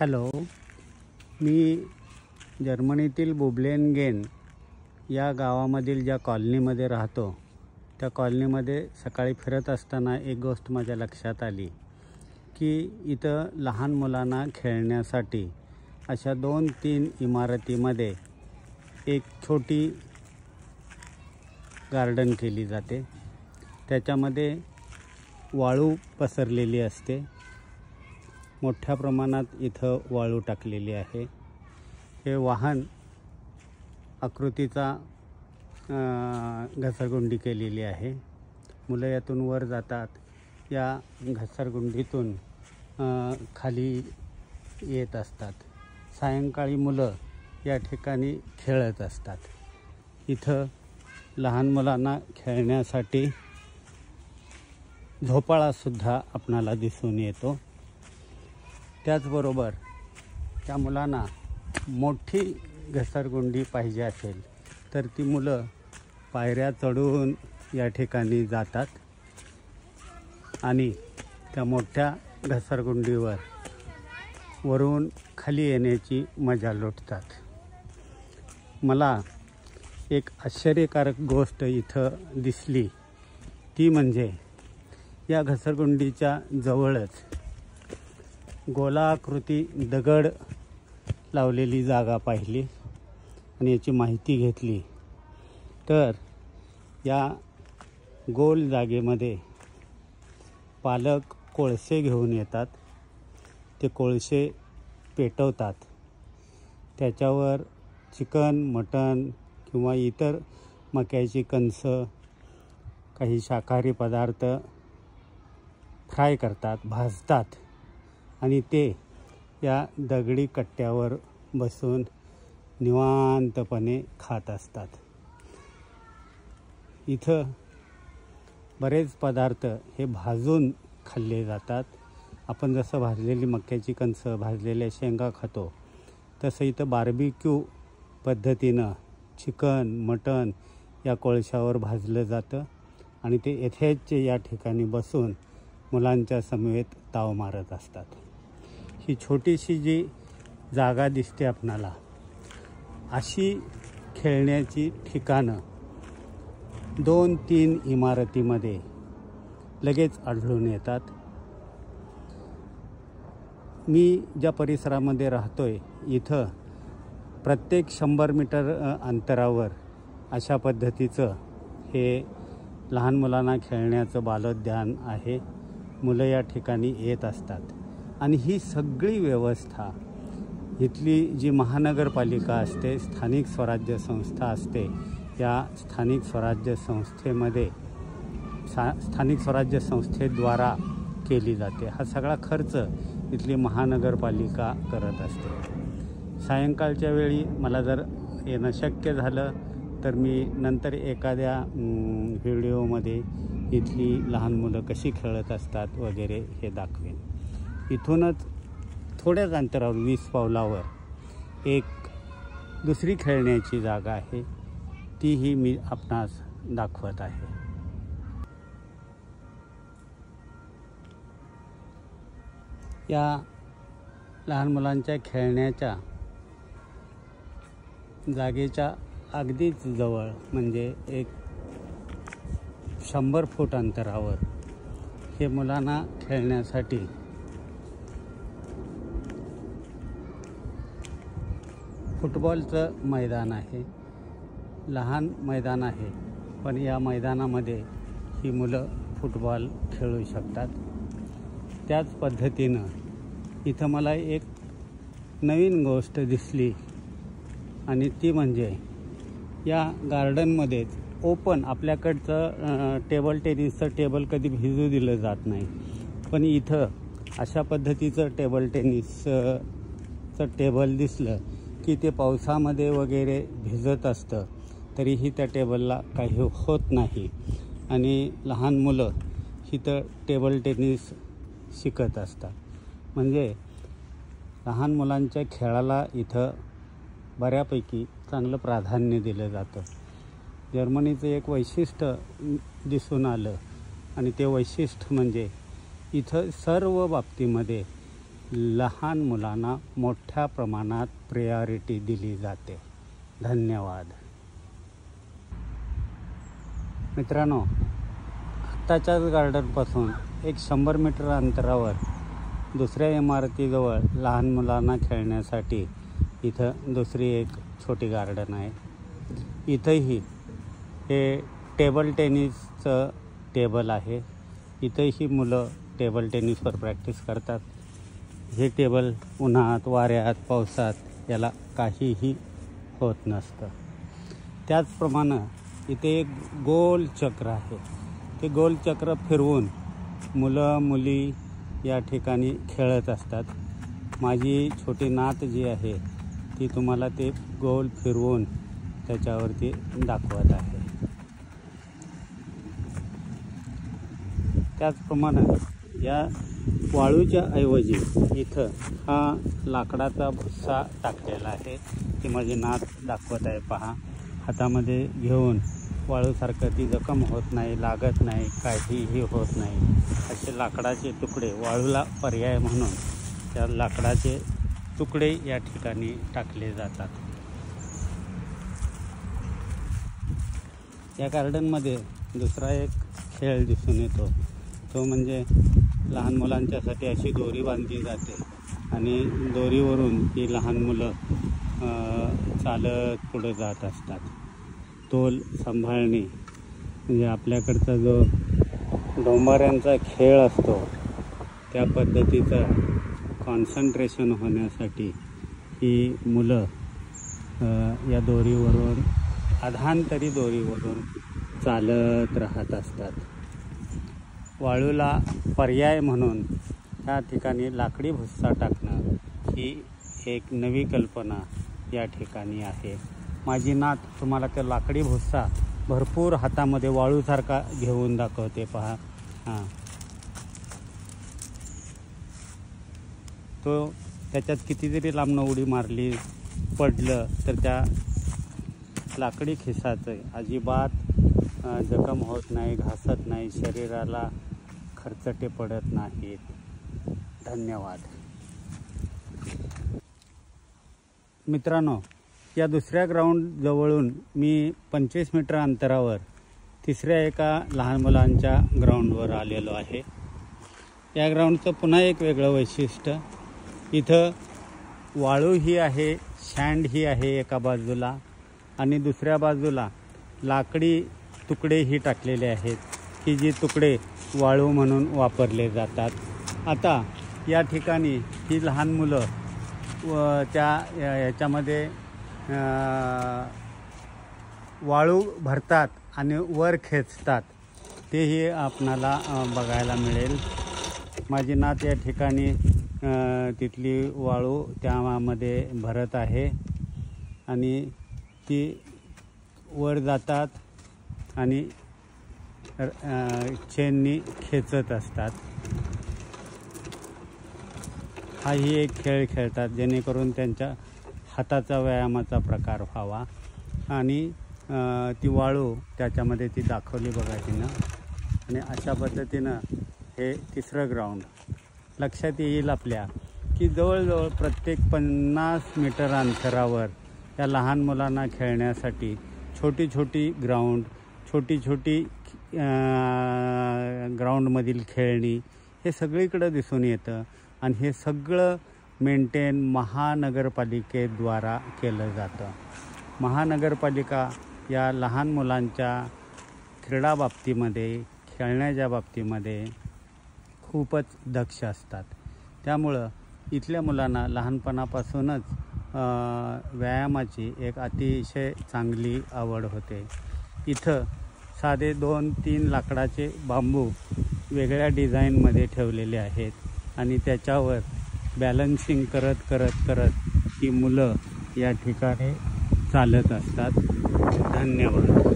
Hello, मी जर्मनीतील बुब्लेनगेन या गावामधील ज्या कॉलनीमध्ये राहतो त्या कॉलनीमध्ये सकाळी फिरत असताना एक गोष्ट माझ्या लक्षात आली की इथं लहान मुलांना खेळण्यासाठी अशा 2-3 इमारतीमध्ये एक छोटी गार्डन केली जाते। त्याच्यामध्ये वाळू पसरलेली असते, मोठ्या प्रमाणात इथं वाळू टाकलेली आहे। हे वाहन आकृतीचा घसरगुंडी केलेली आहे। मुलं यातून वर जातात, या घसरगुंडीतून खाली येत असतात। सायंकाळी मुलं या ठिकाणी खेळत असतात। इथं लहान मुलांना खेळण्यासाठी झोपाळासुद्धा आपणाला दिसून येतो। त्याचबरोबर त्या मुलांना मोठी घसरगुंडी पाहिजे असेल तर ती मुलं पायऱ्या चढून या ठिकाणी जातात आणि त्या मोठ्या घसरगुंडीवर वरून खाली येण्याची मजा लुटतात। मला एक आश्चर्यकारक गोष्ट इथं दिसली, ती म्हणजे या घसरगुंडीच्या जवळच गोलाकृती दगड लावलेली जागा पाहिली आणि याची माहिती घेतली तर या गोल जागेमध्ये पालक कोळसे घेऊन येतात। ते कोळसे पेटवतात, त्याच्यावर चिकन, मटण किंवा इतर मक्याची कणसं, काही शाकाहारी पदार्थ फ्राय करतात, भाजतात आणि ते या दगडी कट्ट्यावर बसून निवांतपणे खात असतात। इथं बरेच पदार्थ हे भाजून खाल्ले जातात। आपण जसं भाजलेली मक्याची कणसं, भाजलेल्या शेंगा खातो, तसं इथं बार्बिक्यू पद्धतीनं चिकन, मटण या कोळशावर भाजलं जातं आणि ते यथेच्छ या ठिकाणी बसून मुलांच्या समवेत ताव मारत असतात। ही छोटीशी जी जागा दिसते आपणाला, अशी खेळण्याची ठिकाणं 2-3 इमारतीमध्ये लगेच आढळून येतात। मी ज्या परिसरामध्ये राहतोय इथं प्रत्येक 100 मीटर अंतरावर अशा पद्धतीचं हे लहान मुलांना खेळण्याचं बालोद्यान आहे। मुलं या ठिकाणी येत असतात आणि ही सगळी व्यवस्था इथली जी महानगरपालिका असते, स्थानिक स्वराज्य संस्था असते, या स्थानिक स्वराज्य संस्थेमध्ये स्थानिक स्वराज्य संस्थेद्वारा केली जाते। हा सगळा खर्च इथली महानगरपालिका करत असते। सायंकाळच्या वेळी मला जर येणं शक्य झालं तर मी नंतर एखाद्या व्हिडिओमध्ये इथली लहान मुलं कशी खेळत असतात वगैरे हे दाखवेन। इथूनच थोड्याच अंतरावर 20 पावलावर एक दुसरी खेळण्याची जागा आहे, तीही मी आपणास दाखवत आहे। या लहान मुलांच्या खेळण्याच्या जागेच्या अगदीच जवळ म्हणजे एक 100 फूट अंतरावर हे मुलांना खेळण्यासाठी फुटबॉलचं मैदान आहे। लहान मैदान आहे, पण या मैदानामध्ये ही मुलं फुटबॉल खेळू शकतात। त्याच पद्धतीनं इथं मला एक नवीन गोष्ट दिसली आणि ती म्हणजे या गार्डनमध्येच ओपन, आपल्याकडचं टेबल टेनिसचं टेबल कधी भिजू दिलं जात नाही, पण इथं अशा पद्धतीचं टेबल टेनिसचं टेबल दिसलं की ते पावसामध्ये वगैरे भिजत असतं तरीही त्या टेबलला काही होत नाही आणि लहान मुलं इथं टेबल टेनिस शिकत असतात। म्हणजे लहान मुलांच्या खेळाला इथं बऱ्यापैकी चांगलं प्राधान्य दिलं जातं। जर्मनीचं एक वैशिष्ट्य दिसून आलं आणि ते वैशिष्ट्य म्हणजे इथं सर्व बाबतीमध्ये लहान मुलांना मोठ्या प्रमाणात प्रायोरिटी दिली जाते. धन्यवाद. मित्रांनो, आत्ताच्याच गार्डनपासून एक 100 मीटर अंतरावर दुसऱ्या इमारतीजवळ लहान मुलांना खेळण्यासाठी इथं दुसरी एक छोटी गार्डन आहे. इथंही हे टेबल टेनिसचं टेबल आहे. इथंही मुलं टेबल टेनिसवर प्रॅक्टिस करतात. हे टेबल उन्हात, वाऱ्यात, पावसात याला काहीही होत नसतं. त्याचप्रमाणे इथे एक गोल चक्र आहे. ते गोल चक्र फिरवून मुलं मुली या ठिकाणी खेळत असतात. माझी छोटी नात जी आहे ती तुम्हाला ते गोल फिरवून त्याच्यावरती दाखवत आहे. त्याचप्रमाणे या वाळूच्या ऐवजी इथं हा लाकडाचा भुस्सा टाकलेला आहे. ती माझी नात दाखवत आहे. पहा, हातामध्ये घेऊन वाळूसारखं ती जखम होत नाही, लागत नाही, काहीही होत नाही. असे लाकडाचे तुकडे, वाळूला पर्याय म्हणून त्या लाकडाचे तुकडे या ठिकाणी टाकले जातात. या गार्डनमध्ये दुसरा एक खेळ दिसून येतो. तो म्हणजे लहान मुलांच्यासाठी अशी दोरी बांधली जाते आणि दोरीवरून ती लहान मुलं चालत पुढे जात असतात. तोल सांभाळणे म्हणजे आपल्याकडचा जो डोंबाऱ्यांचा खेळ असतो त्या पद्धतीचं कॉन्सन्ट्रेशन होण्यासाठी ही मुलं या दोरीवरून अधांतरी दोरीवरून चालत राहत असतात. वाळूला पर्याय म्हणून त्या ठिकाणी लाकडी भुस्सा टाकणं ही एक नवी कल्पना या ठिकाणी आहे. माझी नात तुम्हाला त्या लाकडी भुस्सा भरपूर हातामध्ये वाळूसारखा घेऊन दाखवते. पहा, हां, तो त्याच्यात किती जरी लांबनं उडी मारली, पडलं तर त्या लाकडी खिसाचं अजिबात जखम होत नाही, घासत नाही, शरीराला खरचटे पडत नाहीत. धन्यवाद. मित्रांनो, या दुसऱ्या ग्राउंड जवळून मी 25 मीटर अंतरावर तिसऱ्या एका लहान मुलांच्या ग्राउंडवर आलेलो आहे. या ग्राउंडचं पुन्हा एक वेगळं वैशिष्ट्य, इथं वाळू ही आहे, सँड ही आहे एका बाजूला आणि दुसऱ्या बाजूला लाकडी तुकडेही टाकलेले आहेत की जी तुकडे वाळू म्हणून वापरले जातात. आता या ठिकाणी ही लहान मुलं त्या याच्यामध्ये वाळू भरतात आणि वर खेचतात. तेही आपणाला बघायला मिळेल. माझी नात या ठिकाणी तिथली वाळू त्यामध्ये भरत आहे आणि ती वर जातात आणि चेननी खेचत असतात. हाही एक खेळ खेळतात जेणेकरून त्यांच्या हाताचा व्यायामाचा प्रकार व्हावा. आणि ती वाळू त्याच्यामध्ये ती दाखवली बघा तिनं. आणि अशा पद्धतीनं हे तिसरं ग्राउंड लक्षात येईल आपल्या की जवळजवळ प्रत्येक 50 मीटर अंतरावर या लहान मुलांना खेळण्यासाठी छोटी छोटी ग्राउंड, छोटी छोटी ग्राउंडमधील खेळणी हे सगळीकडं दिसून येतं. आणि हे सगळं मेंटेन महानगरपालिकेद्वारा केलं जातं. महानगरपालिका या लहान मुलांच्या क्रीडा बाबतीमध्ये, खेळण्याच्या बाबतीमध्ये खूपच दक्ष असतात. त्यामुळं इथल्या मुलांना लहानपणापासूनच व्यायामाची एक अतिशय चांगली आवड होते. इथं साधे 2-3 लाकडाचे बांबू वेगळ्या डिझाईनमध्ये ठेवलेले आहेत आणि त्याच्यावर बॅलन्सिंग करत करत करत ही मुलं या ठिकाणी चालत असतात. धन्यवाद.